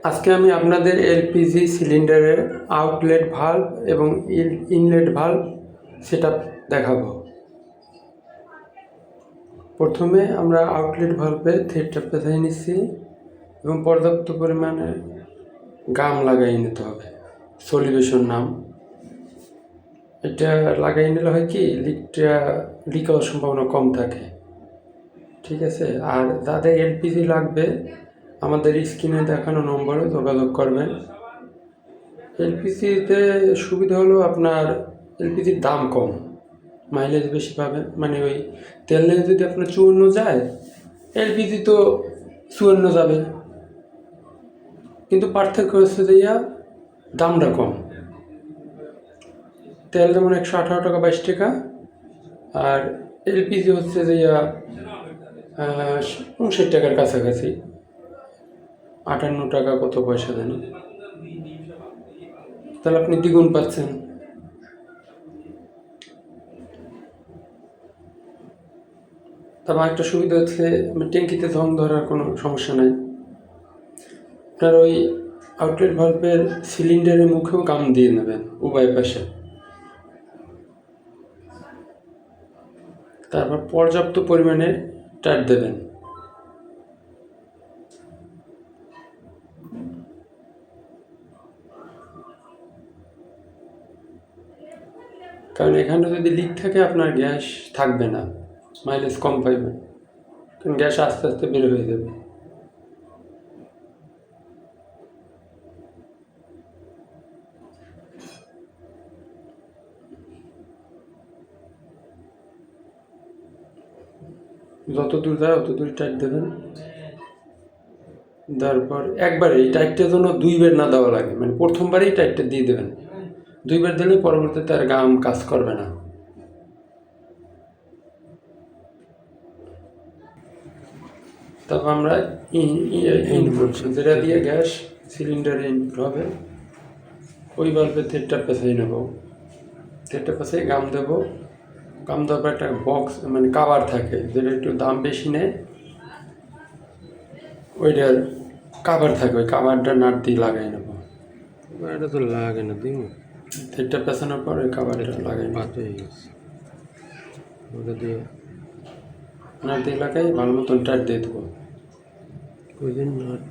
আজকে আমি আপনাদের এলপিজি সিলিন্ডারের আউটলেট ভাল্ব এবং ইনলেট ভাল্ব সেটআপ দেখাবো। প্রথমে আমরা আউটলেট ভাল্বে থ্রেডটা পেঁচাই নিচ্ছি এবং পর্যাপ্ত পরিমাণে গাম লাগাই নিতে হবে। সলিউশন নাম, এটা লাগাই নিলে হয় কি লিক হওয়ার সম্ভাবনা কম থাকে। ঠিক আছে। আর যাদের এলপিজি লাগবে আমাদের স্ক্রিনে দেখানো নম্বরে যোগাযোগ করবেন। এলপিজিতে সুবিধা হলো আপনার এলপিজির দাম কম, মাইলেজ বেশি পাবেন। মানে ওই তেলে যদি আপনার 54 যায়, এলপিজি তো 54 যাবে, কিন্তু পার্থক্য হচ্ছে যে দামটা কম। তেল যেমন 118 টাকা 22 টাকা, আর এলপিজি হচ্ছে যে 59 টাকার কাছাকাছি, 58 টাকা কত পয়সা জানি। তাহলে আপনি দ্বিগুণ পাচ্ছেন। তারপর একটা সুবিধা হচ্ছে ট্যাঙ্কিতে জং ধরার কোনো সমস্যা নাই। আপনার ওই আউটলেট ভাল্বের সিলিন্ডারের মুখেও গাম দিয়ে নেবেন উভয় পাশে। তারপর পর্যাপ্ত পরিমাণে টাইট দেবেন। কারণ এখানে যদি লিক থাকে আপনার গ্যাস থাকবে না, মাইলেজ কম পাইবেন, কারণ গ্যাস আস্তে আস্তে বের হয়ে যাবে। যত দূর যায় অত দূর টাইট দেবেন। তারপর একবারে এই টাইটটা যেন 2 বার না দেওয়া লাগে, মানে প্রথমবারেই টাইটটা দিয়ে দেবেন। 2 বার দিলে পরবর্তীতে আর গাম কাজ করবে না। তারপর আমরা যেটা দিয়ে গ্যাস সিলিন্ডারে ইনপুট হবে ওই বাল্বের থ্রেডটা পেঁচাই নেব। থ্রেডটা পেঁচাই গাম দেবো। গাম দেওয়ার পর একটা বক্স মানে কাভার থাকে, যেটা একটু দাম বেশি নেয়, ওইটার কাভার থাকে, ওই কাভারটা নাট দিয়ে লাগাই নেব। এটা তো লাগে না দিন, থ্রেডটা পেঁচানোর পর ওই কাভারটা লাগাই বাদ হয়ে গেছে, ওটা দিয়ে নাট দিয়ে লাগাই ভালো মতন টাইট দিয়ে দেবো। ওই দিন নাট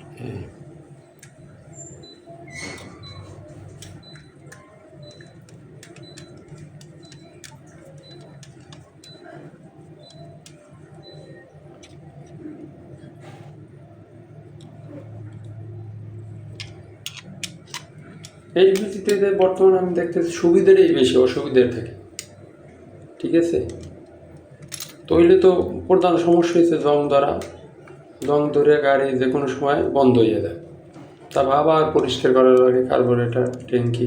এলপিজিতে বর্তমানে আমি দেখতেছি সুবিধারই বেশি অসুবিধার থেকে। ঠিক আছে। তৈলে তো প্রধান সমস্যা হয়েছে জং ধরে গাড়ি যে কোনো সময় বন্ধ হয়ে যায়। তারপর আবার পরিষ্কার করার লাগে কার্বোরেটর ট্যাঙ্কি।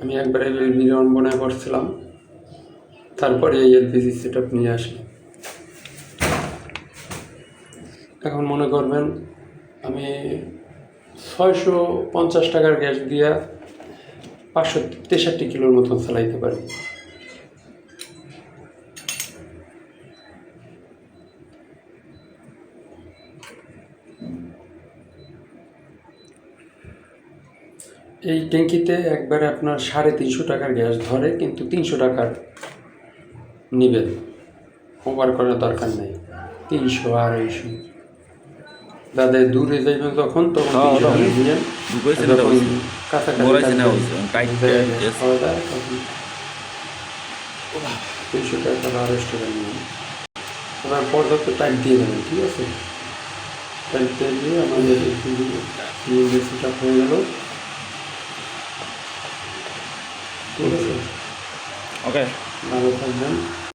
আমি একবারে বিড়ম্বনায় পড়ছিলাম, তারপরে এই এলপিজি সেট আপ নিয়ে আসি। এখন মনে করবেন আমি 650 টাকার গ্যাস দিয়া 563 কিলোর মতন চালাইতে পারি। এই ট্যাঙ্কিতে একবারে আপনার 350 টাকার গ্যাস ধরে, কিন্তু 300 টাকার নেবেন, ওভার করার দরকার নেই। 300 250, যাদের দূরে যাইবেন তখন 300 টাকা 250 টাকা নেবেন। এবার পর্যাপ্ত টাইম দিয়ে দেবেন। ঠিক আছে। টাইম দিয়ে আমাদের সেটা হয়ে গেল। ঠিক আছে। ওকে, ভালো থাকবেন।